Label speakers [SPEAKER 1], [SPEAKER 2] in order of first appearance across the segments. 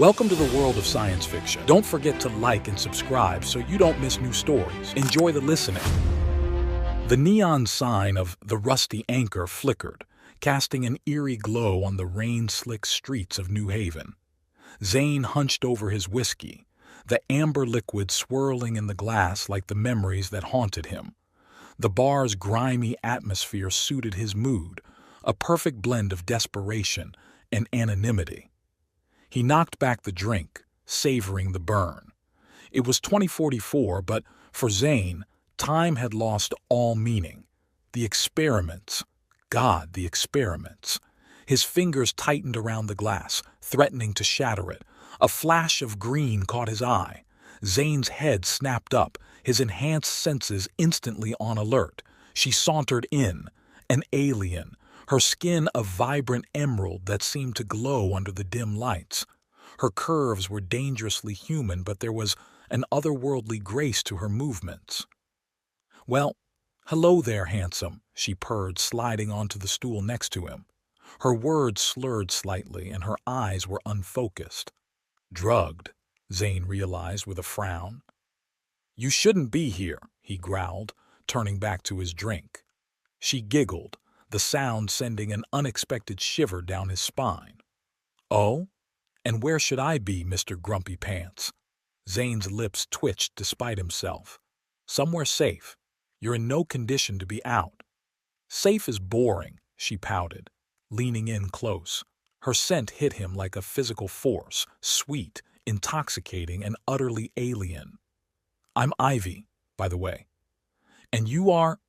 [SPEAKER 1] Welcome to the world of science fiction. Don't forget to like and subscribe so you don't miss new stories. Enjoy the listening. The neon sign of the Rusty Anchor flickered, casting an eerie glow on the rain-slick streets of New Haven. Zane hunched over his whiskey, the amber liquid swirling in the glass like the memories that haunted him. The bar's grimy atmosphere suited his mood, a perfect blend of desperation and anonymity. He knocked back the drink, savoring the burn. It was 2044, but for Zane, time had lost all meaning. The experiments. God, the experiments. His fingers tightened around the glass, threatening to shatter it. A flash of green caught his eye. Zane's head snapped up, his enhanced senses instantly on alert. She sauntered in, an alien, her skin a vibrant emerald that seemed to glow under the dim lights. Her curves were dangerously human, but there was an otherworldly grace to her movements. "Well, hello there, handsome," she purred, sliding onto the stool next to him. Her words slurred slightly, and her eyes were unfocused. "Drugged," Zane realized with a frown. "You shouldn't be here," he growled, turning back to his drink. She giggled, the sound sending an unexpected shiver down his spine. "Oh? And where should I be, Mr. Grumpy Pants?" Zane's lips twitched despite himself. "Somewhere safe. You're in no condition to be out." "Safe is boring," she pouted, leaning in close. Her scent hit him like a physical force, sweet, intoxicating, and utterly alien. "I'm Ivy, by the way." "And you are—"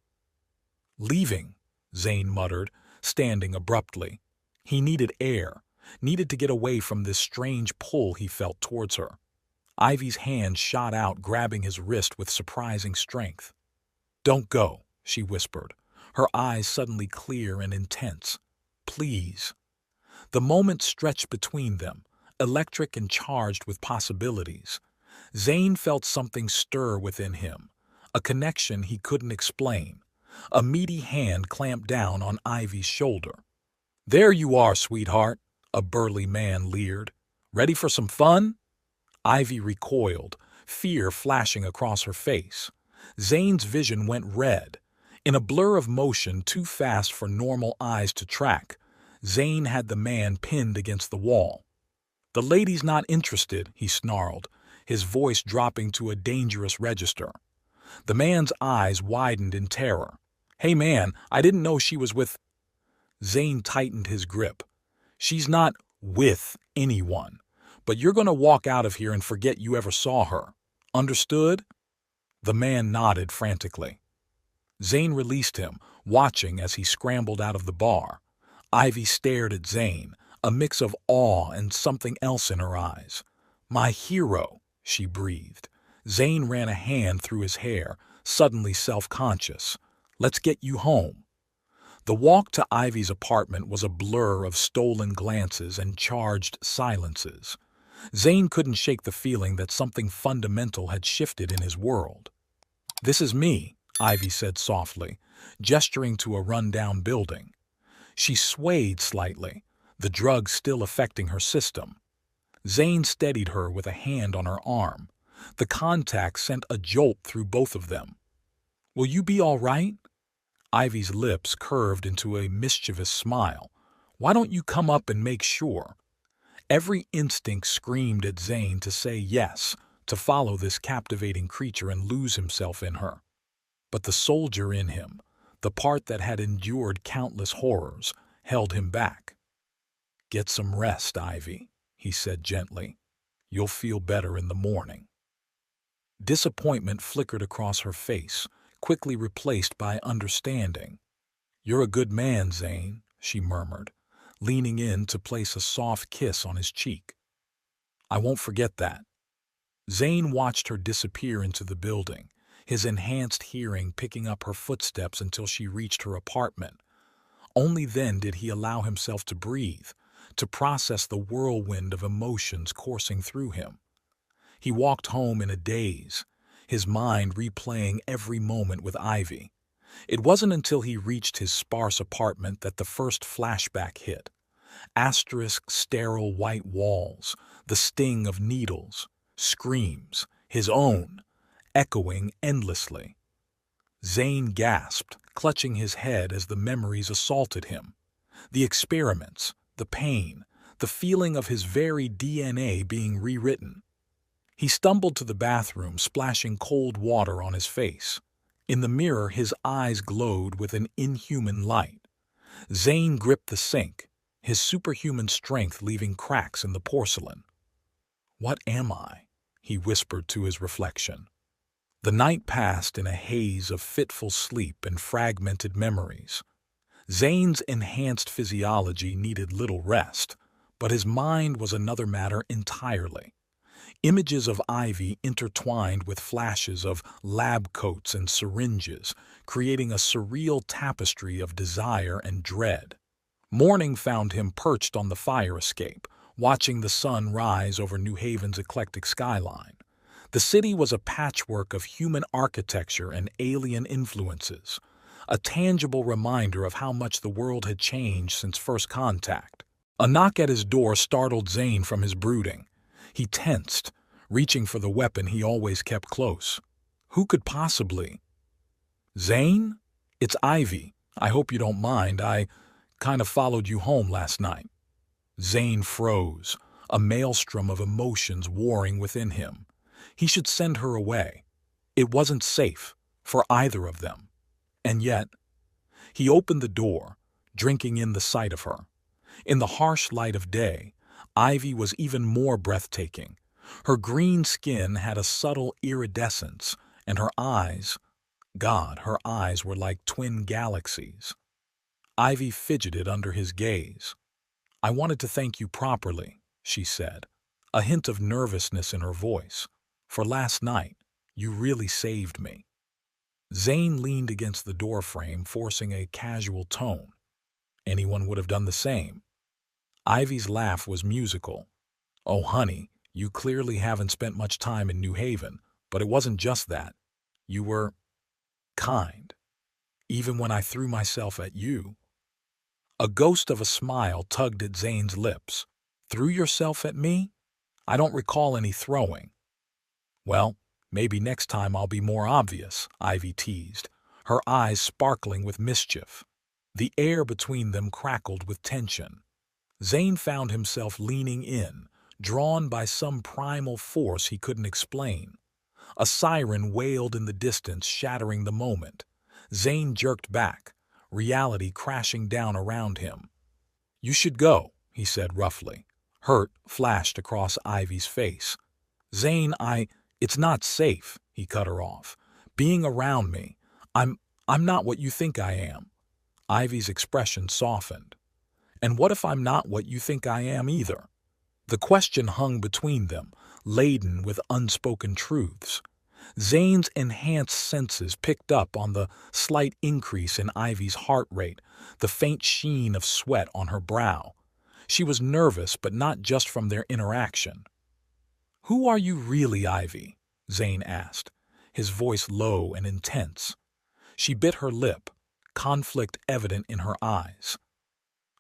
[SPEAKER 1] "Leaving," Zane muttered, standing abruptly. He needed air, needed to get away from this strange pull he felt towards her. Ivy's hand shot out, grabbing his wrist with surprising strength. "Don't go," she whispered, her eyes suddenly clear and intense. "Please." The moment stretched between them, electric and charged with possibilities. Zane felt something stir within him, a connection he couldn't explain. A meaty hand clamped down on Ivy's shoulder. "There you are, sweetheart," a burly man leered. "Ready for some fun?" Ivy recoiled, fear flashing across her face. Zane's vision went red. In a blur of motion too fast for normal eyes to track, Zane had the man pinned against the wall. "The lady's not interested," he snarled, his voice dropping to a dangerous register. The man's eyes widened in terror. "Hey man, I didn't know she was with—" Zane tightened his grip. "She's not with anyone, but you're going to walk out of here and forget you ever saw her. Understood?" The man nodded frantically. Zane released him, watching as he scrambled out of the bar. Ivy stared at Zane, a mix of awe and something else in her eyes. "My hero," she breathed. Zane ran a hand through his hair, suddenly self-conscious. "Let's get you home." The walk to Ivy's apartment was a blur of stolen glances and charged silences. Zane couldn't shake the feeling that something fundamental had shifted in his world. "This is me," Ivy said softly, gesturing to a run-down building. She swayed slightly, the drug still affecting her system. Zane steadied her with a hand on her arm. The contact sent a jolt through both of them. "Will you be all right?" Ivy's lips curved into a mischievous smile. "Why don't you come up and make sure?" Every instinct screamed at Zane to say yes, to follow this captivating creature and lose himself in her. But the soldier in him, the part that had endured countless horrors, held him back. "Get some rest, Ivy," he said gently. "You'll feel better in the morning." Disappointment flickered across her face, quickly replaced by understanding. "You're a good man, Zane," she murmured, leaning in to place a soft kiss on his cheek. "I won't forget that." Zane watched her disappear into the building, his enhanced hearing picking up her footsteps until she reached her apartment. Only then did he allow himself to breathe, to process the whirlwind of emotions coursing through him. He walked home in a daze, his mind replaying every moment with Ivy. It wasn't until he reached his sparse apartment that the first flashback hit. Asterisk sterile white walls, the sting of needles, screams, his own, echoing endlessly. Zane gasped, clutching his head as the memories assaulted him. The experiments, the pain, the feeling of his very DNA being rewritten. He stumbled to the bathroom, splashing cold water on his face. In the mirror, his eyes glowed with an inhuman light. Zane gripped the sink, his superhuman strength leaving cracks in the porcelain. "What am I?" he whispered to his reflection. The night passed in a haze of fitful sleep and fragmented memories. Zane's enhanced physiology needed little rest, but his mind was another matter entirely. Images of Ivy intertwined with flashes of lab coats and syringes, creating a surreal tapestry of desire and dread. Morning found him perched on the fire escape, watching the sun rise over New Haven's eclectic skyline. The city was a patchwork of human architecture and alien influences, a tangible reminder of how much the world had changed since first contact. A knock at his door startled Zane from his brooding. He tensed, reaching for the weapon he always kept close. Who could possibly? "Zane? It's Ivy. I hope you don't mind. I kind of followed you home last night." Zane froze, a maelstrom of emotions warring within him. He should send her away. It wasn't safe for either of them. And yet, he opened the door, drinking in the sight of her. In the harsh light of day, Ivy was even more breathtaking. Her green skin had a subtle iridescence, and her eyes, God, her eyes were like twin galaxies. Ivy fidgeted under his gaze. "I wanted to thank you properly," she said, a hint of nervousness in her voice. "For last night, you really saved me." Zane leaned against the doorframe, forcing a casual tone. Anyone would have done the same. Ivy's laugh was musical. "Oh, honey, you clearly haven't spent much time in New Haven, but it wasn't just that. You were kind, even when I threw myself at you." A ghost of a smile tugged at Zane's lips. "Threw yourself at me? I don't recall any throwing." "Well, maybe next time I'll be more obvious," Ivy teased, her eyes sparkling with mischief. The air between them crackled with tension. Zane found himself leaning in, drawn by some primal force he couldn't explain. A siren wailed in the distance, shattering the moment. Zane jerked back, reality crashing down around him. "You should go," he said roughly. Hurt flashed across Ivy's face. "Zane, it's not safe," he cut her off. "Being around me, I'm not what you think I am." Ivy's expression softened. "And what if I'm not what you think I am either?" The question hung between them, laden with unspoken truths. Zane's enhanced senses picked up on the slight increase in Ivy's heart rate, the faint sheen of sweat on her brow. She was nervous, but not just from their interaction. "Who are you really, Ivy?" Zane asked, his voice low and intense. She bit her lip, conflict evident in her eyes.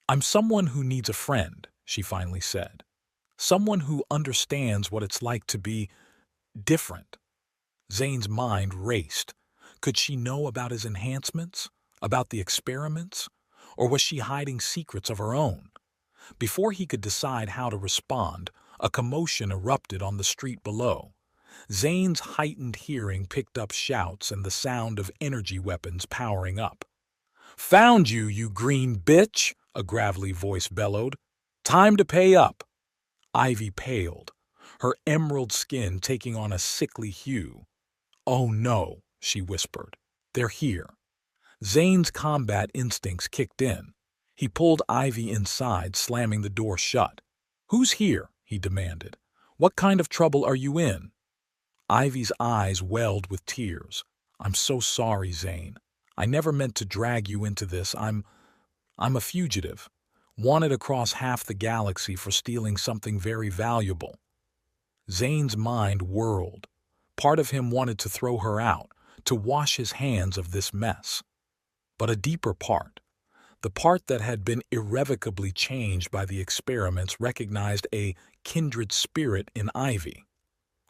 [SPEAKER 1] "I'm someone who needs a friend," she finally said. "Someone who understands what it's like to be different." Zane's mind raced. Could she know about his enhancements? About the experiments? Or was she hiding secrets of her own? Before he could decide how to respond, a commotion erupted on the street below. Zane's heightened hearing picked up shouts and the sound of energy weapons powering up. "Found you, you green bitch!" a gravelly voice bellowed. "Time to pay up!" Ivy paled, her emerald skin taking on a sickly hue. "Oh no," she whispered. "They're here." Zane's combat instincts kicked in. He pulled Ivy inside, slamming the door shut. "Who's here?" he demanded. "What kind of trouble are you in?" Ivy's eyes welled with tears. "I'm so sorry, Zane. I never meant to drag you into this. I'm a fugitive, wanted across half the galaxy for stealing something very valuable." Zane's mind whirled. Part of him wanted to throw her out, to wash his hands of this mess. But a deeper part, The part that had been irrevocably changed by the experiments recognized a kindred spirit in Ivy.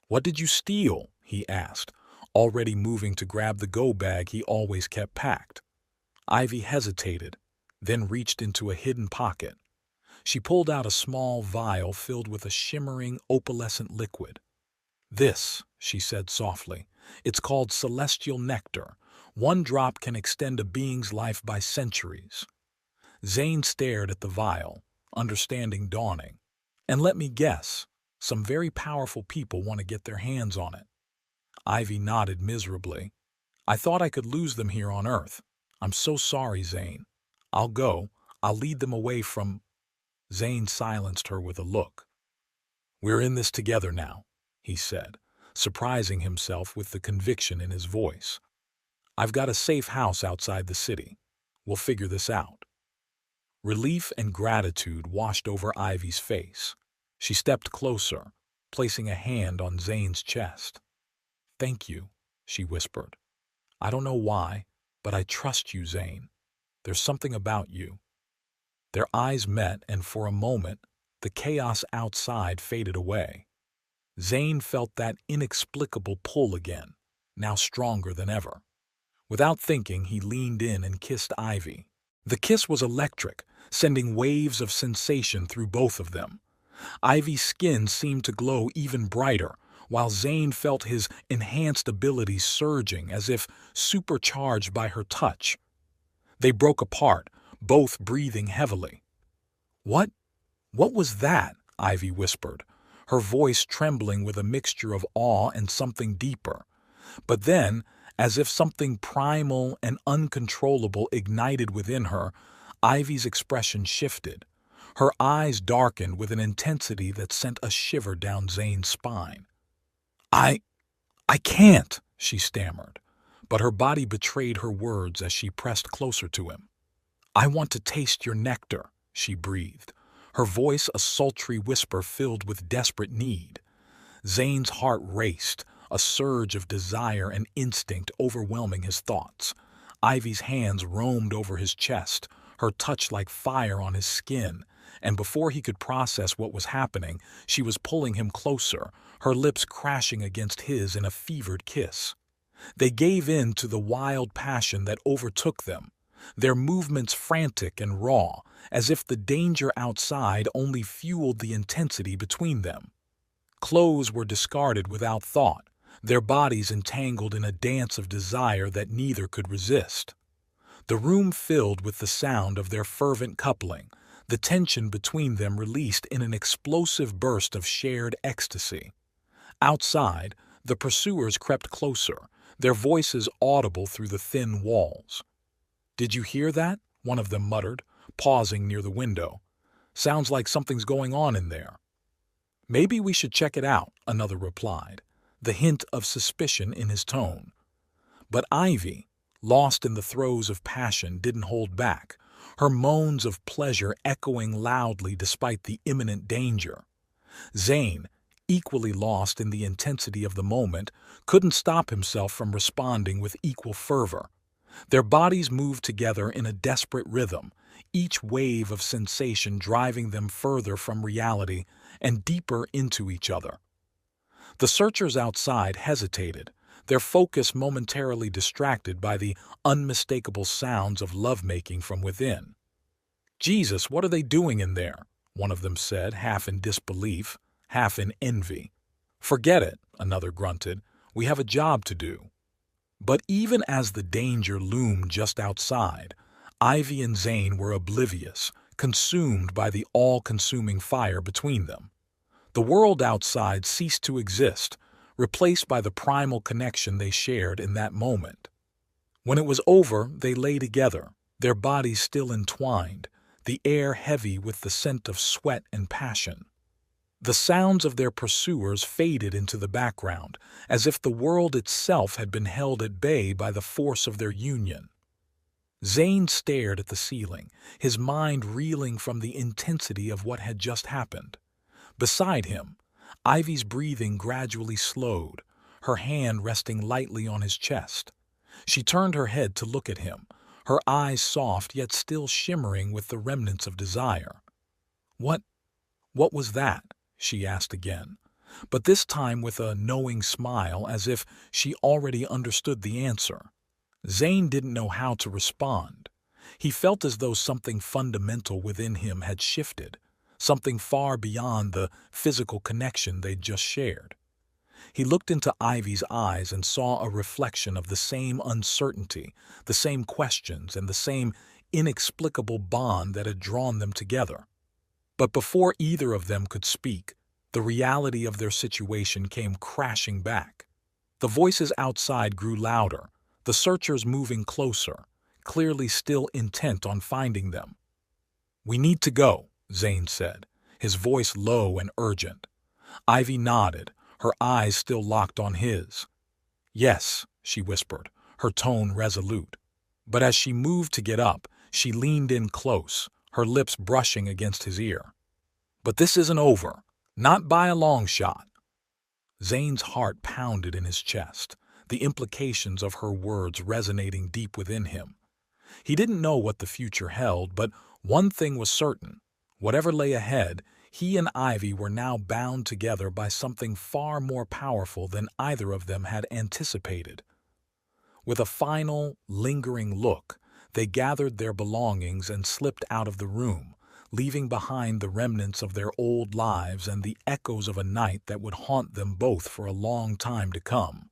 [SPEAKER 1] "What did you steal?" he asked, already moving to grab the go-bag he always kept packed. Ivy hesitated, then reached into a hidden pocket. She pulled out a small vial filled with a shimmering, opalescent liquid. "This," she said softly, "it's called celestial nectar. One drop can extend a being's life by centuries." Zane stared at the vial, understanding dawning. "And let me guess, some very powerful people want to get their hands on it." Ivy nodded miserably. "I thought I could lose them here on Earth. I'm so sorry, Zane. I'll go. I'll lead them away from—" Zane silenced her with a look. "We're in this together now," he said, surprising himself with the conviction in his voice. "I've got a safe house outside the city. We'll figure this out." Relief and gratitude washed over Ivy's face. She stepped closer, placing a hand on Zane's chest. "Thank you," she whispered. "I don't know why, but I trust you, Zane. There's something about you." Their eyes met, and for a moment, the chaos outside faded away. Zane felt that inexplicable pull again, now stronger than ever. Without thinking, he leaned in and kissed Ivy. The kiss was electric, sending waves of sensation through both of them. Ivy's skin seemed to glow even brighter, while Zane felt his enhanced abilities surging as if supercharged by her touch. They broke apart, both breathing heavily. What was that?" Ivy whispered, her voice trembling with a mixture of awe and something deeper. But then, as if something primal and uncontrollable ignited within her, Ivy's expression shifted. Her eyes darkened with an intensity that sent a shiver down Zane's spine. I can't," she stammered, but her body betrayed her words as she pressed closer to him. "I want to taste your nectar," she breathed, her voice a sultry whisper filled with desperate need. Zane's heart raced, a surge of desire and instinct overwhelming his thoughts. Ivy's hands roamed over his chest, her touch like fire on his skin, and before he could process what was happening, she was pulling him closer, her lips crashing against his in a fevered kiss. They gave in to the wild passion that overtook them, their movements frantic and raw, as if the danger outside only fueled the intensity between them. Clothes were discarded without thought, their bodies entangled in a dance of desire that neither could resist. The room filled with the sound of their fervent coupling, the tension between them released in an explosive burst of shared ecstasy. Outside, the pursuers crept closer, their voices audible through the thin walls. "Did you hear that?" one of them muttered, pausing near the window. "Sounds like something's going on in there." "Maybe we should check it out," another replied, the hint of suspicion in his tone. But Ivy, lost in the throes of passion, didn't hold back, her moans of pleasure echoing loudly despite the imminent danger. Zane, equally lost in the intensity of the moment, couldn't stop himself from responding with equal fervor. Their bodies moved together in a desperate rhythm, each wave of sensation driving them further from reality and deeper into each other. The searchers outside hesitated, their focus momentarily distracted by the unmistakable sounds of lovemaking from within. "Jesus, what are they doing in there?" one of them said, half in disbelief, half in envy. "Forget it," another grunted. "We have a job to do." But even as the danger loomed just outside, Ivy and Zane were oblivious, consumed by the all-consuming fire between them. The world outside ceased to exist, replaced by the primal connection they shared in that moment. When it was over, they lay together, their bodies still entwined, the air heavy with the scent of sweat and passion. The sounds of their pursuers faded into the background, as if the world itself had been held at bay by the force of their union. Zane stared at the ceiling, his mind reeling from the intensity of what had just happened. Beside him, Ivy's breathing gradually slowed, her hand resting lightly on his chest. She turned her head to look at him, her eyes soft yet still shimmering with the remnants of desire. "What was that?" she asked again, but this time with a knowing smile as if she already understood the answer. Zane didn't know how to respond. He felt as though something fundamental within him had shifted, something far beyond the physical connection they'd just shared. He looked into Ivy's eyes and saw a reflection of the same uncertainty, the same questions, and the same inexplicable bond that had drawn them together. But before either of them could speak, the reality of their situation came crashing back. The voices outside grew louder, the searchers moving closer, clearly still intent on finding them. "We need to go," Zane said, his voice low and urgent. Ivy nodded, her eyes still locked on his. "Yes," she whispered, her tone resolute. But as she moved to get up, she leaned in close, her lips brushing against his ear. "But this isn't over. Not by a long shot." Zane's heart pounded in his chest, the implications of her words resonating deep within him. He didn't know what the future held, but one thing was certain. Whatever lay ahead, he and Ivy were now bound together by something far more powerful than either of them had anticipated. With a final, lingering look, they gathered their belongings and slipped out of the room, leaving behind the remnants of their old lives and the echoes of a night that would haunt them both for a long time to come.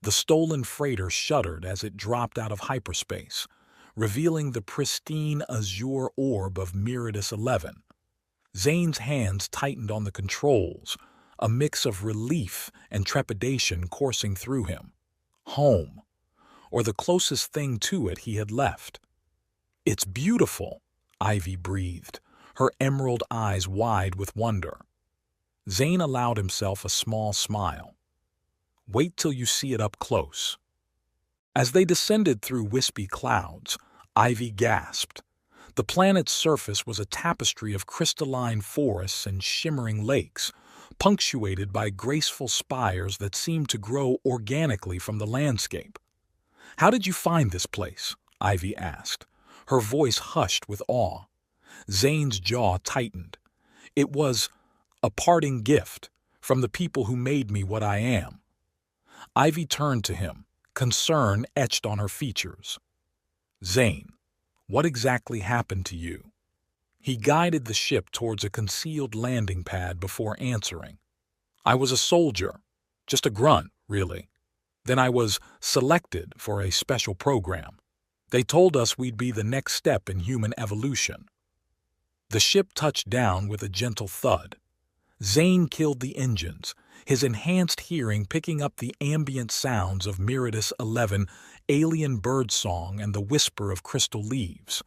[SPEAKER 1] The stolen freighter shuddered as it dropped out of hyperspace, revealing the pristine azure orb of Meridius 11. Zane's hands tightened on the controls, a mix of relief and trepidation coursing through him. Home, or the closest thing to it he had left. "It's beautiful," Ivy breathed, her emerald eyes wide with wonder. Zane allowed himself a small smile. "Wait till you see it up close." As they descended through wispy clouds, Ivy gasped. The planet's surface was a tapestry of crystalline forests and shimmering lakes, punctuated by graceful spires that seemed to grow organically from the landscape. "How did you find this place?" Ivy asked, her voice hushed with awe. Zane's jaw tightened. "It was a parting gift from the people who made me what I am." Ivy turned to him, concern etched on her features. "Zane, what exactly happened to you?" He guided the ship towards a concealed landing pad before answering. "I was a soldier, just a grunt, really. Then I was selected for a special program. They told us we'd be the next step in human evolution." The ship touched down with a gentle thud. Zane killed the engines, his enhanced hearing picking up the ambient sounds of Meridius 11, alien birdsong, and the whisper of crystal leaves.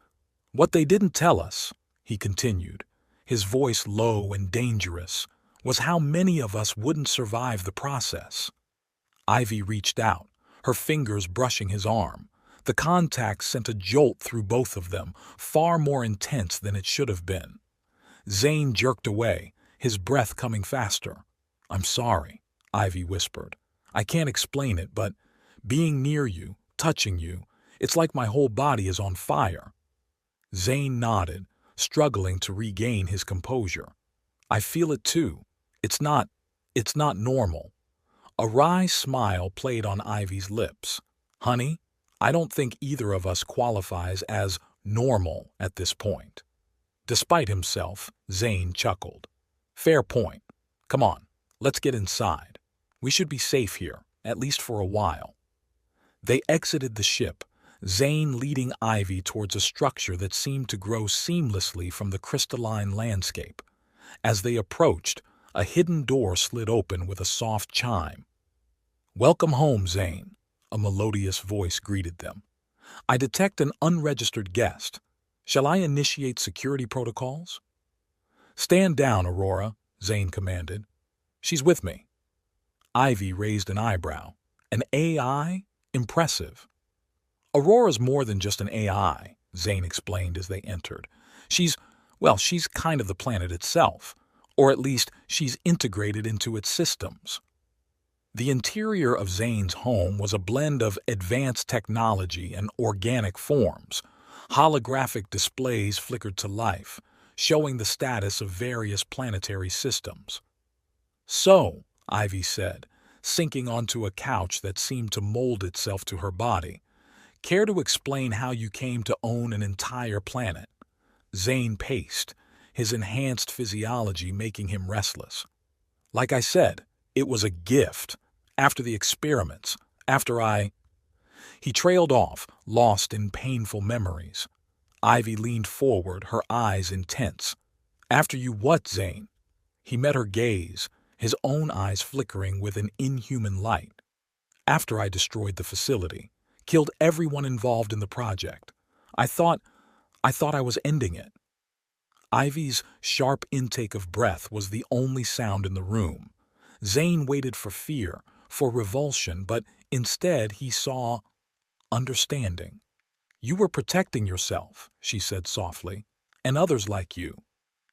[SPEAKER 1] "What they didn't tell us," he continued, his voice low and dangerous, "was how many of us wouldn't survive the process." Ivy reached out, her fingers brushing his arm. The contact sent a jolt through both of them, far more intense than it should have been. Zane jerked away, his breath coming faster. "I'm sorry," Ivy whispered. "I can't explain it, but being near you, touching you, it's like my whole body is on fire." Zane nodded, struggling to regain his composure. "I feel it too. It's not normal." A wry smile played on Ivy's lips. "Honey, I don't think either of us qualifies as normal at this point." Despite himself, Zane chuckled. "Fair point. Come on, let's get inside. We should be safe here, at least for a while." They exited the ship, Zane leading Ivy towards a structure that seemed to grow seamlessly from the crystalline landscape. As they approached, a hidden door slid open with a soft chime. "Welcome home, Zane," a melodious voice greeted them. "I detect an unregistered guest. Shall I initiate security protocols?" "Stand down, Aurora," Zane commanded. "She's with me." Ivy raised an eyebrow. "An AI? Impressive." "Aurora's more than just an AI," Zane explained as they entered. She's kind of the planet itself, or at least she's integrated into its systems." The interior of Zane's home was a blend of advanced technology and organic forms. Holographic displays flickered to life, showing the status of various planetary systems. "So," Ivy said, sinking onto a couch that seemed to mold itself to her body, "care to explain how you came to own an entire planet?" Zane paced, his enhanced physiology making him restless. "Like I said, it was a gift. After the experiments, after I—" He trailed off, lost in painful memories. Ivy leaned forward, her eyes intense. "After you what, Zane?" He met her gaze, his own eyes flickering with an inhuman light. "After I destroyed the facility, killed everyone involved in the project. I thought I was ending it." Ivy's sharp intake of breath was the only sound in the room. Zane waited for fear, for revulsion, but instead he saw understanding. "You were protecting yourself," she said softly, "and others like you."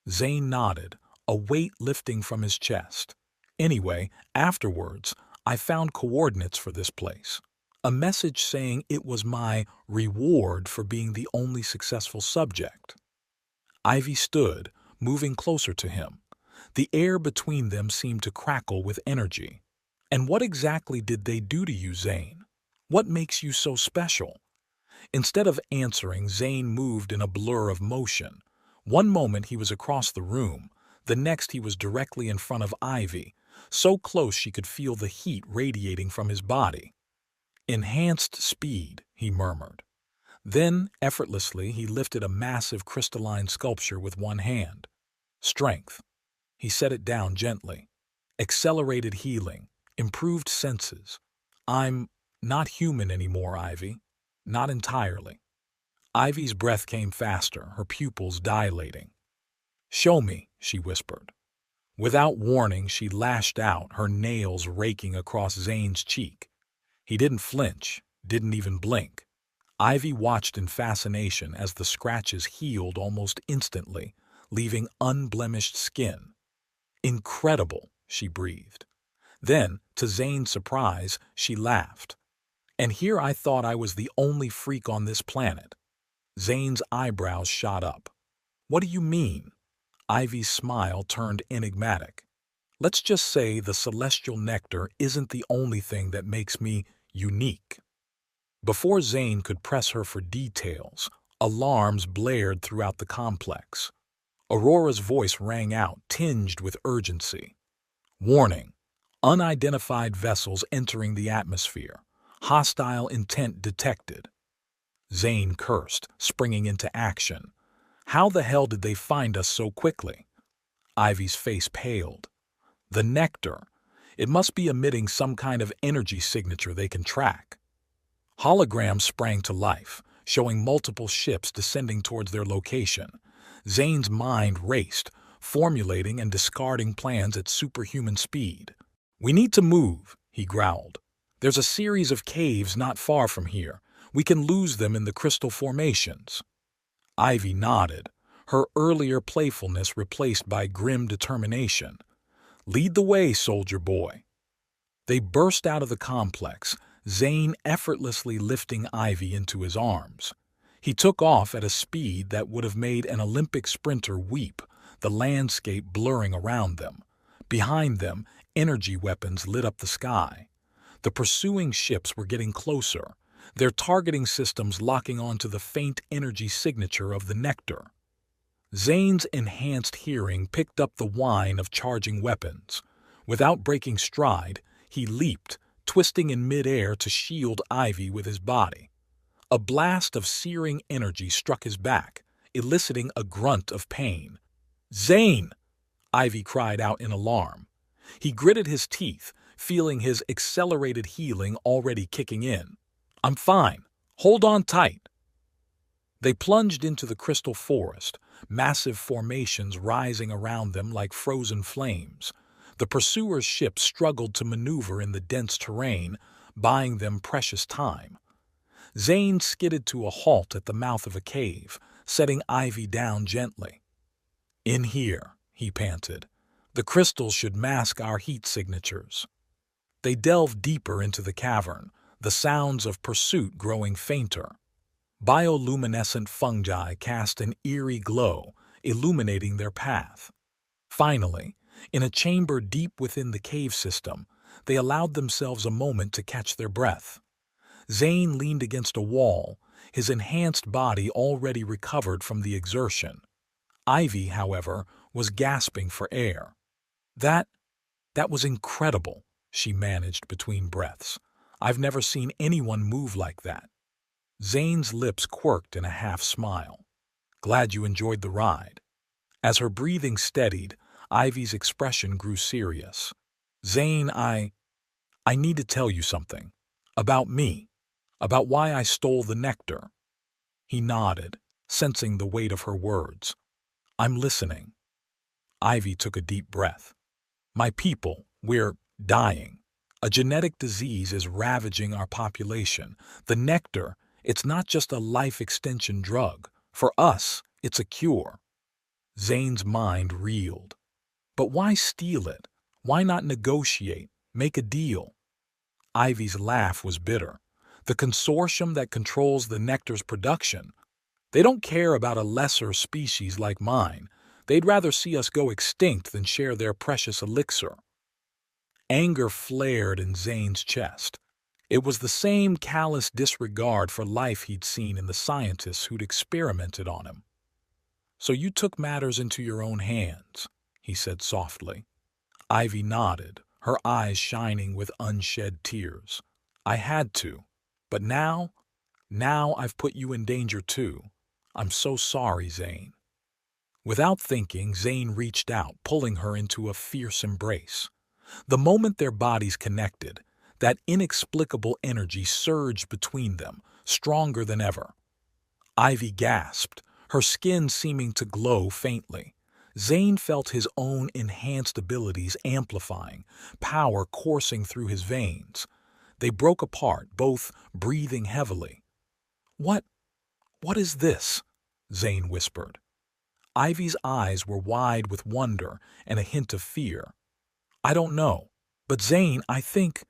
[SPEAKER 1] Zane nodded, a weight lifting from his chest. "Anyway, afterwards, I found coordinates for this place. A message saying it was my reward for being the only successful subject." Ivy stood, moving closer to him. The air between them seemed to crackle with energy. "And what exactly did they do to you, Zane? What makes you so special?" Instead of answering, Zane moved in a blur of motion. One moment he was across the room, the next he was directly in front of Ivy, so close she could feel the heat radiating from his body. "Enhanced speed," he murmured. Then, effortlessly, he lifted a massive crystalline sculpture with one hand. "Strength." He set it down gently. "Accelerated healing. Improved senses. I'm not human anymore, Ivy. Not entirely." Ivy's breath came faster, her pupils dilating. "Show me," she whispered. Without warning, she lashed out, her nails raking across Zane's cheek. He didn't flinch, didn't even blink. Ivy watched in fascination as the scratches healed almost instantly, leaving unblemished skin. "Incredible," she breathed. Then, to Zane's surprise, she laughed. "And here I thought I was the only freak on this planet." Zane's eyebrows shot up. "What do you mean?" Ivy's smile turned enigmatic. "Let's just say the celestial nectar isn't the only thing that makes me unique." Before Zane could press her for details, alarms blared throughout the complex. Aurora's voice rang out, tinged with urgency. "Warning! Unidentified vessels entering the atmosphere. Hostile intent detected." Zane cursed, springing into action. "How the hell did they find us so quickly?" Ivy's face paled. "The nectar. It must be emitting some kind of energy signature they can track." Holograms sprang to life, showing multiple ships descending towards their location. Zane's mind raced, formulating and discarding plans at superhuman speed. "We need to move," he growled. "There's a series of caves not far from here. We can lose them in the crystal formations." Ivy nodded, her earlier playfulness replaced by grim determination. "Lead the way, soldier boy." They burst out of the complex, Zane effortlessly lifting Ivy into his arms. He took off at a speed that would have made an Olympic sprinter weep, the landscape blurring around them. Behind them, energy weapons lit up the sky. The pursuing ships were getting closer, their targeting systems locking onto the faint energy signature of the nectar. Zane's enhanced hearing picked up the whine of charging weapons. Without breaking stride, he leaped, twisting in midair to shield Ivy with his body. A blast of searing energy struck his back, eliciting a grunt of pain. "Zane!" Ivy cried out in alarm. He gritted his teeth, feeling his accelerated healing already kicking in. "I'm fine. Hold on tight." They plunged into the crystal forest, massive formations rising around them like frozen flames. The pursuers' ships struggled to maneuver in the dense terrain, buying them precious time. Zane skidded to a halt at the mouth of a cave, setting Ivy down gently. "In here," he panted. "The crystals should mask our heat signatures." They delved deeper into the cavern, the sounds of pursuit growing fainter. Bioluminescent fungi cast an eerie glow, illuminating their path. Finally, in a chamber deep within the cave system, they allowed themselves a moment to catch their breath. Zane leaned against a wall, his enhanced body already recovered from the exertion. Ivy, however, was gasping for air. That was incredible, she managed between breaths. I've never seen anyone move like that. Zane's lips quirked in a half-smile. Glad you enjoyed the ride. As her breathing steadied, Ivy's expression grew serious. Zane, I need to tell you something. About me. About why I stole the nectar. He nodded, sensing the weight of her words. I'm listening. Ivy took a deep breath. My people, we're dying. A genetic disease is ravaging our population. The nectar, it's not just a life extension drug. For us, it's a cure. Zane's mind reeled. But why steal it? Why not negotiate, make a deal? Ivy's laugh was bitter. The consortium that controls the nectar's production, they don't care about a lesser species like mine. They'd rather see us go extinct than share their precious elixir. Anger flared in Zane's chest. It was the same callous disregard for life he'd seen in the scientists who'd experimented on him. So you took matters into your own hands, he said softly. Ivy nodded, her eyes shining with unshed tears. I had to. But now I've put you in danger too. I'm so sorry, Zane. Without thinking, Zane reached out, pulling her into a fierce embrace. The moment their bodies connected, that inexplicable energy surged between them, stronger than ever. Ivy gasped, her skin seeming to glow faintly. Zane felt his own enhanced abilities amplifying, power coursing through his veins. They broke apart, both breathing heavily. What is this? Zane whispered. Ivy's eyes were wide with wonder and a hint of fear. I don't know, but Zane, I think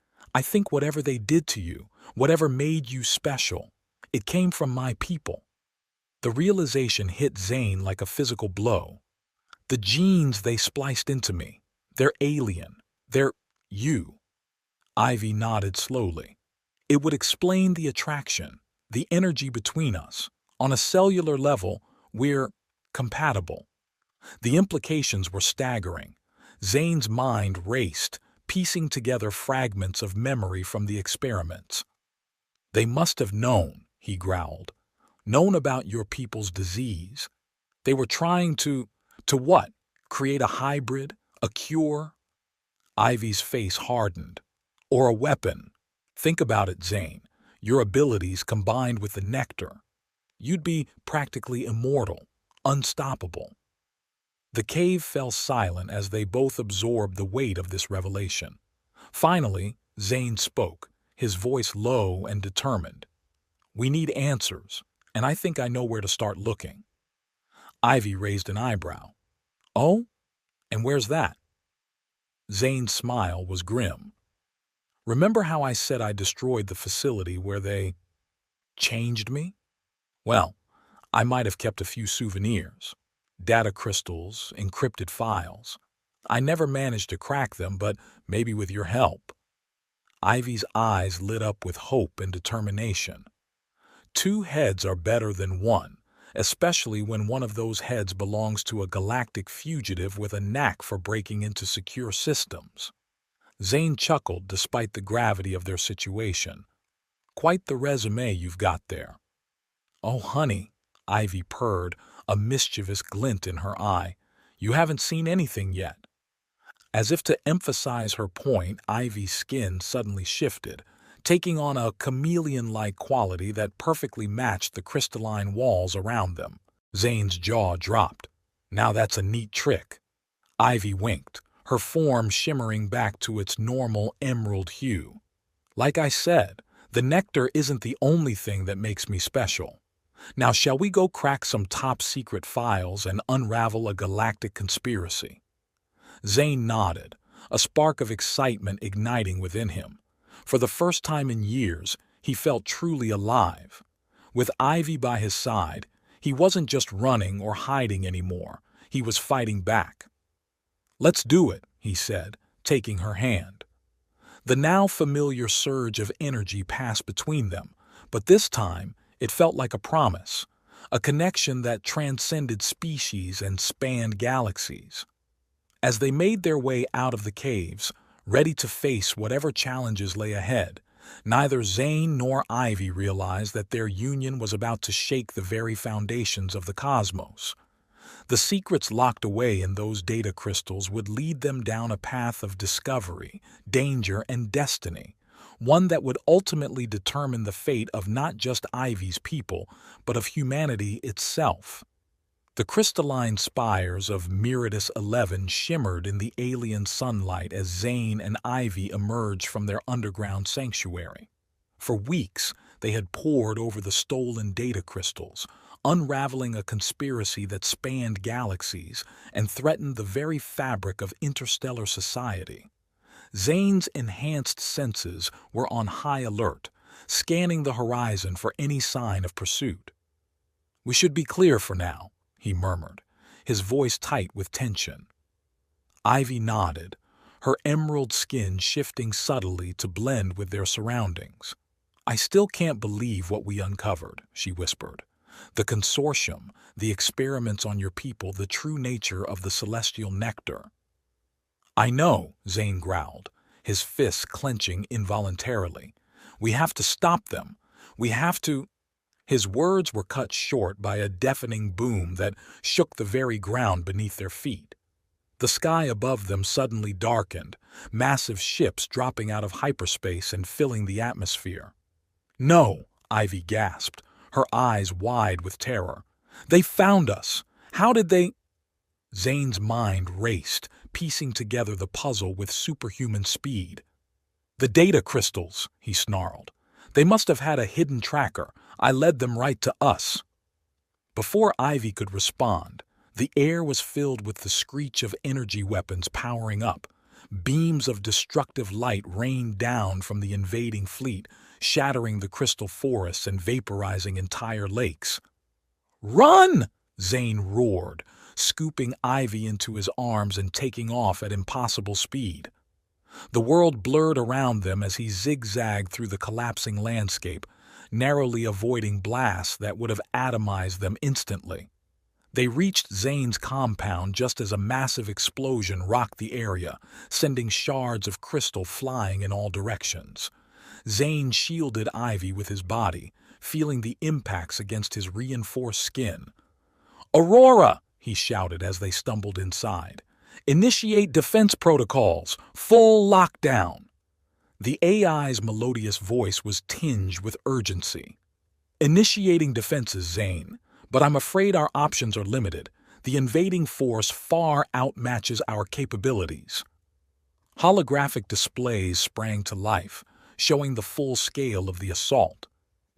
[SPEAKER 1] whatever they did to you, whatever made you special, it came from my people. The realization hit Zane like a physical blow. The genes they spliced into me, they're alien. They're you. Ivy nodded slowly. It would explain the attraction, the energy between us. On a cellular level, we're compatible. The implications were staggering. Zane's mind raced, piecing together fragments of memory from the experiments. They must have known, he growled. Known about your people's disease. They were trying to what? Create a hybrid? A cure? Ivy's face hardened. Or a weapon. Think about it, Zane. Your abilities combined with the nectar. You'd be practically immortal, unstoppable. The cave fell silent as they both absorbed the weight of this revelation. Finally, Zane spoke, his voice low and determined. We need answers, and I think I know where to start looking. Ivy raised an eyebrow. Oh? And where's that? Zane's smile was grim. Remember how I said I destroyed the facility where they changed me? Well, I might have kept a few souvenirs. Data crystals, encrypted files. I never managed to crack them, but maybe with your help. Ivy's eyes lit up with hope and determination. 2 heads are better than 1, especially when one of those heads belongs to a galactic fugitive with a knack for breaking into secure systems. Zane chuckled despite the gravity of their situation. Quite the resume you've got there. Oh, honey, Ivy purred, a mischievous glint in her eye. You haven't seen anything yet. As if to emphasize her point, Ivy's skin suddenly shifted, taking on a chameleon-like quality that perfectly matched the crystalline walls around them. Zane's jaw dropped. Now that's a neat trick. Ivy winked, her form shimmering back to its normal emerald hue. Like I said, the nectar isn't the only thing that makes me special. Now shall we go crack some top-secret files and unravel a galactic conspiracy? Zane nodded, a spark of excitement igniting within him. For the first time in years, he felt truly alive. With Ivy by his side, he wasn't just running or hiding anymore. He was fighting back. "Let's do it," he said, taking her hand. The now familiar surge of energy passed between them, but this time it felt like a promise, a connection that transcended species and spanned galaxies. As they made their way out of the caves, ready to face whatever challenges lay ahead, neither Zane nor Ivy realized that their union was about to shake the very foundations of the cosmos. The secrets locked away in those data crystals would lead them down a path of discovery, danger, and destiny, one that would ultimately determine the fate of not just Ivy's people, but of humanity itself. The crystalline spires of Meritus 11 shimmered in the alien sunlight as Zane and Ivy emerged from their underground sanctuary. For weeks, they had pored over the stolen data crystals, unraveling a conspiracy that spanned galaxies and threatened the very fabric of interstellar society. Zane's enhanced senses were on high alert, scanning the horizon for any sign of pursuit. "We should be clear for now," he murmured, his voice tight with tension. Ivy nodded, her emerald skin shifting subtly to blend with their surroundings. "I still can't believe what we uncovered," she whispered. "The consortium, the experiments on your people, the true nature of the celestial nectar." "I know," Zane growled, his fists clenching involuntarily. "We have to stop them. We have to—" His words were cut short by a deafening boom that shook the very ground beneath their feet. The sky above them suddenly darkened, massive ships dropping out of hyperspace and filling the atmosphere. "No!" Ivy gasped, her eyes wide with terror. "They found us! How did they—" Zane's mind raced, piecing together the puzzle with superhuman speed. "The data crystals," he snarled. "They must have had a hidden tracker. I led them right to us." Before Ivy could respond, the air was filled with the screech of energy weapons powering up. Beams of destructive light rained down from the invading fleet, shattering the crystal forests and vaporizing entire lakes. "Run!" Zane roared, scooping Ivy into his arms and taking off at impossible speed. The world blurred around them as he zigzagged through the collapsing landscape, narrowly avoiding blasts that would have atomized them instantly. They reached Zane's compound just as a massive explosion rocked the area, sending shards of crystal flying in all directions. Zane shielded Ivy with his body, feeling the impacts against his reinforced skin. "Aurora!" he shouted as they stumbled inside. "Initiate defense protocols! Full lockdown!" The AI's melodious voice was tinged with urgency. "Initiating defenses, Zane, but I'm afraid our options are limited. The invading force far outmatches our capabilities." Holographic displays sprang to life, showing the full scale of the assault.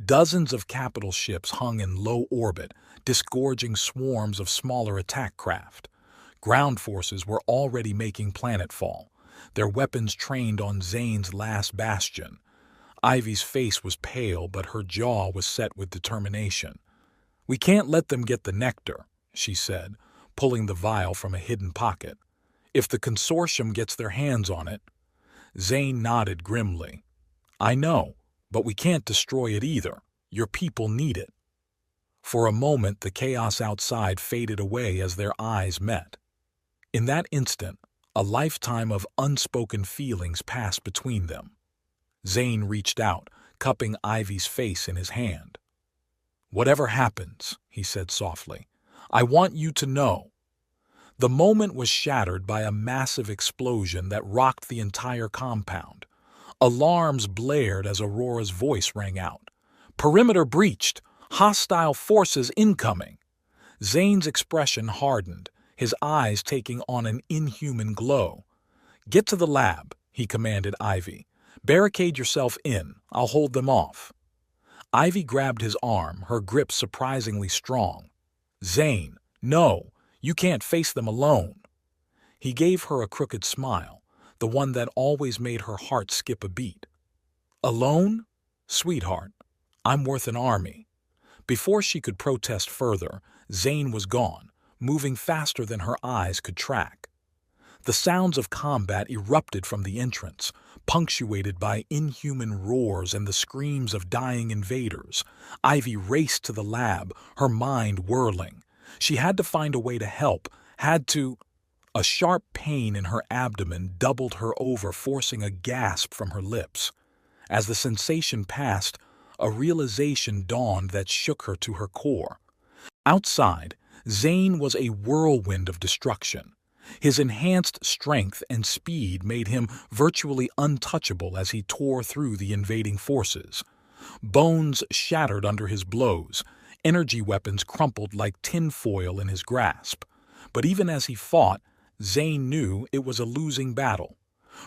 [SPEAKER 1] Dozens of capital ships hung in low orbit, disgorging swarms of smaller attack craft. Ground forces were already making planetfall, their weapons trained on Zane's last bastion. Ivy's face was pale, but her jaw was set with determination. "We can't let them get the nectar," she said, pulling the vial from a hidden pocket. "If the consortium gets their hands on it—" Zane nodded grimly. "I know, but we can't destroy it either. Your people need it." For a moment, the chaos outside faded away as their eyes met. In that instant, a lifetime of unspoken feelings passed between them. Zane reached out, cupping Ivy's face in his hand. "Whatever happens," he said softly, "I want you to know." The moment was shattered by a massive explosion that rocked the entire compound. Alarms blared as Aurora's voice rang out. "Perimeter breached! Hostile forces incoming!" Zane's expression hardened, his eyes taking on an inhuman glow. "Get to the lab," he commanded Ivy. "Barricade yourself in. I'll hold them off." Ivy grabbed his arm, her grip surprisingly strong. "Zane, no, you can't face them alone." He gave her a crooked smile, the one that always made her heart skip a beat. Alone? Sweetheart, I'm worth an army. Before she could protest further, Zane was gone, moving faster than her eyes could track. The sounds of combat erupted from the entrance, punctuated by inhuman roars and the screams of dying invaders. Ivy raced to the lab, her mind whirling. She had to find a way to help, had to... A sharp pain in her abdomen doubled her over, forcing a gasp from her lips. As the sensation passed, a realization dawned that shook her to her core. Outside, Zane was a whirlwind of destruction. His enhanced strength and speed made him virtually untouchable as he tore through the invading forces. Bones shattered under his blows, energy weapons crumpled like tinfoil in his grasp. But even as he fought, Zane knew it was a losing battle.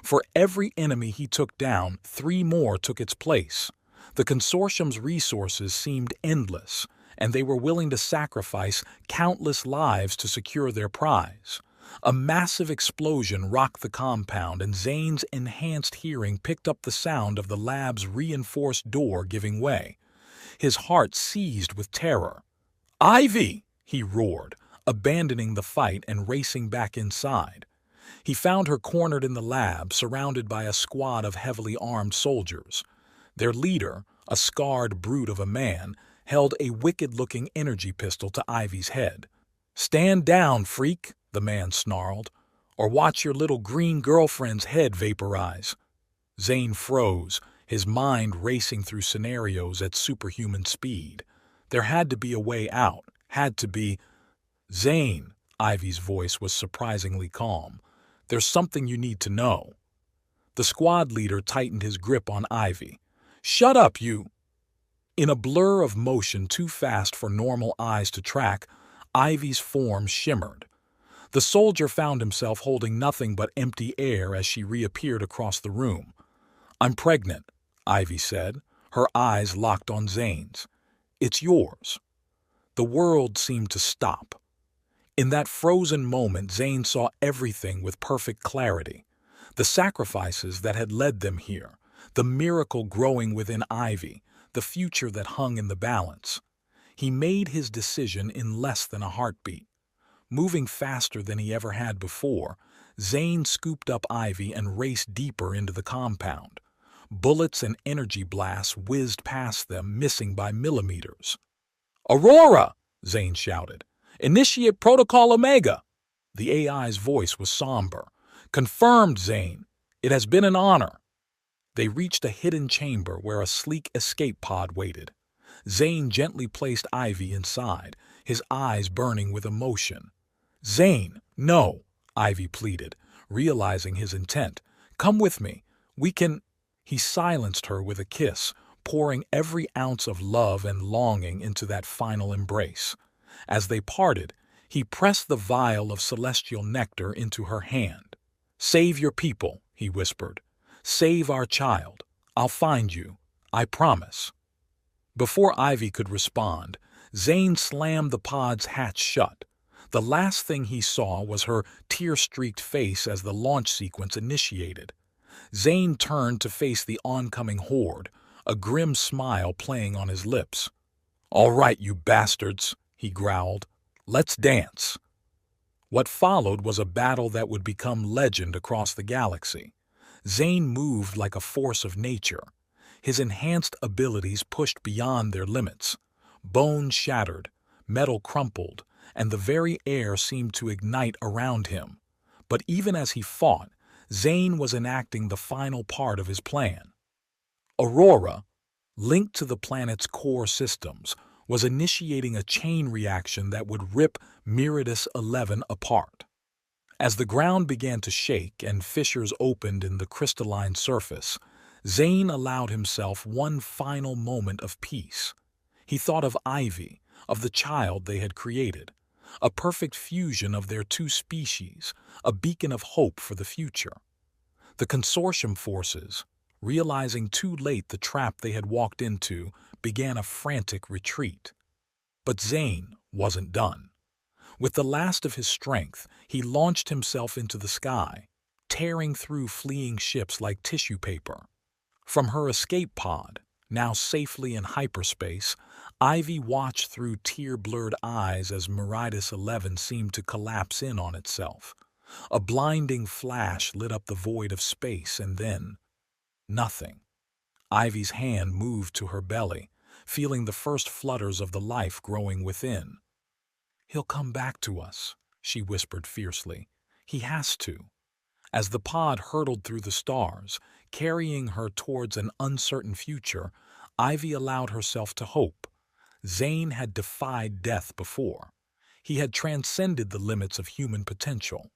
[SPEAKER 1] For every enemy he took down, 3 more took its place. The consortium's resources seemed endless, and they were willing to sacrifice countless lives to secure their prize. A massive explosion rocked the compound, and Zane's enhanced hearing picked up the sound of the lab's reinforced door giving way. His heart seized with terror. "Ivy!" he roared, abandoning the fight and racing back inside. He found her cornered in the lab, surrounded by a squad of heavily armed soldiers. Their leader, a scarred brute of a man, held a wicked-looking energy pistol to Ivy's head. "Stand down, freak," the man snarled, "or watch your little green girlfriend's head vaporize." Zane froze, his mind racing through scenarios at superhuman speed. There had to be a way out, had to be... "Zane," Ivy's voice was surprisingly calm, "there's something you need to know." The squad leader tightened his grip on Ivy. "Shut up, you!" In a blur of motion too fast for normal eyes to track, Ivy's form shimmered. The soldier found himself holding nothing but empty air as she reappeared across the room. "I'm pregnant," Ivy said, her eyes locked on Zane's. "It's yours." The world seemed to stop. In that frozen moment, Zane saw everything with perfect clarity. The sacrifices that had led them here, the miracle growing within Ivy, the future that hung in the balance. He made his decision in less than a heartbeat. Moving faster than he ever had before, Zane scooped up Ivy and raced deeper into the compound. Bullets and energy blasts whizzed past them, missing by millimeters. "Aurora!" Zane shouted. "Initiate Protocol Omega!" The AI's voice was somber. "Confirmed, Zane. It has been an honor." They reached a hidden chamber where a sleek escape pod waited. Zane gently placed Ivy inside, his eyes burning with emotion. "Zane, no," Ivy pleaded, realizing his intent. "Come with me. We can—" He silenced her with a kiss, pouring every ounce of love and longing into that final embrace. As they parted, he pressed the vial of celestial nectar into her hand. "Save your people," he whispered. "Save our child. I'll find you. I promise." Before Ivy could respond, Zane slammed the pod's hatch shut. The last thing he saw was her tear-streaked face as the launch sequence initiated. Zane turned to face the oncoming horde, a grim smile playing on his lips. "All right, you bastards," he growled. "Let's dance." What followed was a battle that would become legend across the galaxy. Zane moved like a force of nature. His enhanced abilities pushed beyond their limits. Bones shattered, metal crumpled, and the very air seemed to ignite around him. But even as he fought, Zane was enacting the final part of his plan. Aurora, linked to the planet's core systems, was initiating a chain reaction that would rip Meridius 11 apart. As the ground began to shake and fissures opened in the crystalline surface, Zane allowed himself one final moment of peace. He thought of Ivy, of the child they had created, a perfect fusion of their two species, a beacon of hope for the future. The consortium forces, realizing too late the trap they had walked into, began a frantic retreat. But Zane wasn't done. With the last of his strength, he launched himself into the sky. tearing through fleeing ships like tissue paper. From her escape pod, now safely in hyperspace, Ivy watched through tear-blurred eyes as Meridius 11 seemed to collapse in on itself. A blinding flash lit up the void of space, and then nothing. Ivy's hand moved to her belly, feeling the first flutters of the life growing within. "He'll come back to us," she whispered fiercely. "He has to." As the pod hurtled through the stars, carrying her towards an uncertain future, Ivy allowed herself to hope. Zane had defied death before. He had transcended the limits of human potential.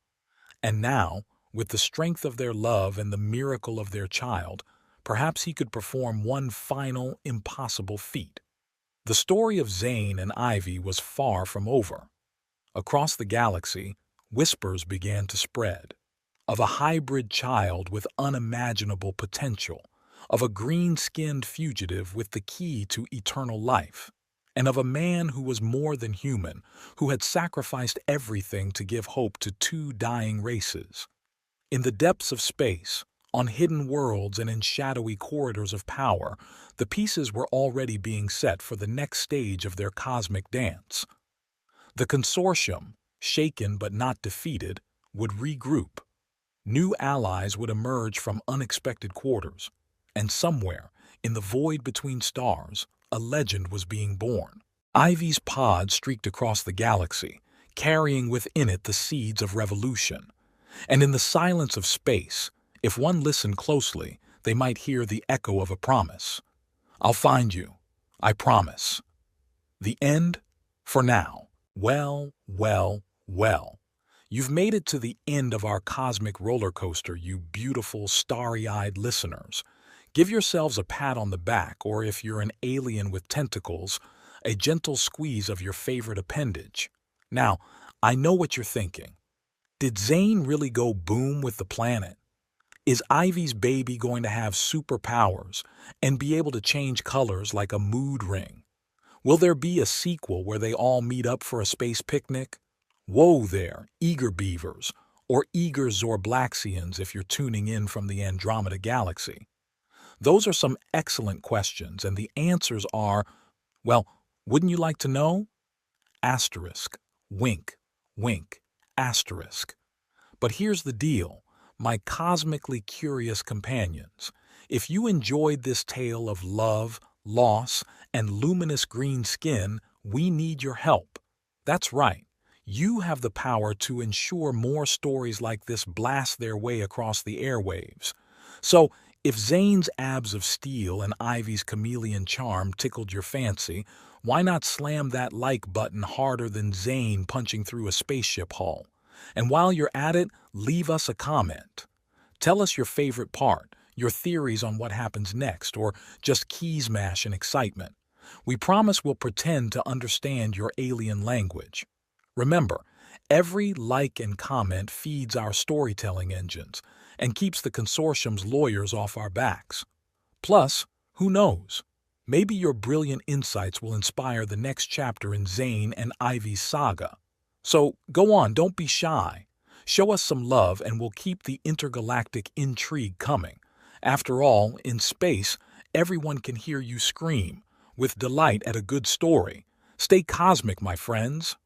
[SPEAKER 1] And now, with the strength of their love and the miracle of their child, perhaps he could perform one final, impossible feat. The story of Zane and Ivy was far from over. Across the galaxy, whispers began to spread. Of a hybrid child with unimaginable potential, of a green-skinned fugitive with the key to eternal life, and of a man who was more than human, who had sacrificed everything to give hope to two dying races. In the depths of space, on hidden worlds and in shadowy corridors of power, the pieces were already being set for the next stage of their cosmic dance. The consortium, shaken but not defeated, would regroup. New allies would emerge from unexpected quarters, and somewhere, in the void between stars, a legend was being born. Ivy's pod streaked across the galaxy, carrying within it the seeds of revolution. And in the silence of space, if one listened closely, they might hear the echo of a promise. "I'll find you. I promise." The end? For now. Well, well, well. You've made it to the end of our cosmic roller coaster, you beautiful, starry-eyed listeners. Give yourselves a pat on the back, or if you're an alien with tentacles, a gentle squeeze of your favorite appendage. Now, I know what you're thinking. Did Zane really go boom with the planet? Is Ivy's baby going to have superpowers and be able to change colors like a mood ring? Will there be a sequel where they all meet up for a space picnic? Whoa there, eager beavers, or eager Zorblaxians if you're tuning in from the Andromeda Galaxy. Those are some excellent questions, and the answers are, well, wouldn't you like to know? Asterisk, wink, wink, asterisk. But here's the deal, my cosmically curious companions. If you enjoyed this tale of love, loss, and luminous green skin, we need your help. That's right. You have the power to ensure more stories like this blast their way across the airwaves. So, if Zane's abs of steel and Ivy's chameleon charm tickled your fancy, why not slam that like button harder than Zane punching through a spaceship hull? And while you're at it, leave us a comment. Tell us your favorite part, your theories on what happens next, or just keys mash and excitement. We promise we'll pretend to understand your alien language. Remember, every like and comment feeds our storytelling engines and keeps the consortium's lawyers off our backs. Plus, who knows? Maybe your brilliant insights will inspire the next chapter in Zane and Ivy's saga. So go on, don't be shy. Show us some love and we'll keep the intergalactic intrigue coming. After all, in space, everyone can hear you scream with delight at a good story. Stay cosmic, my friends.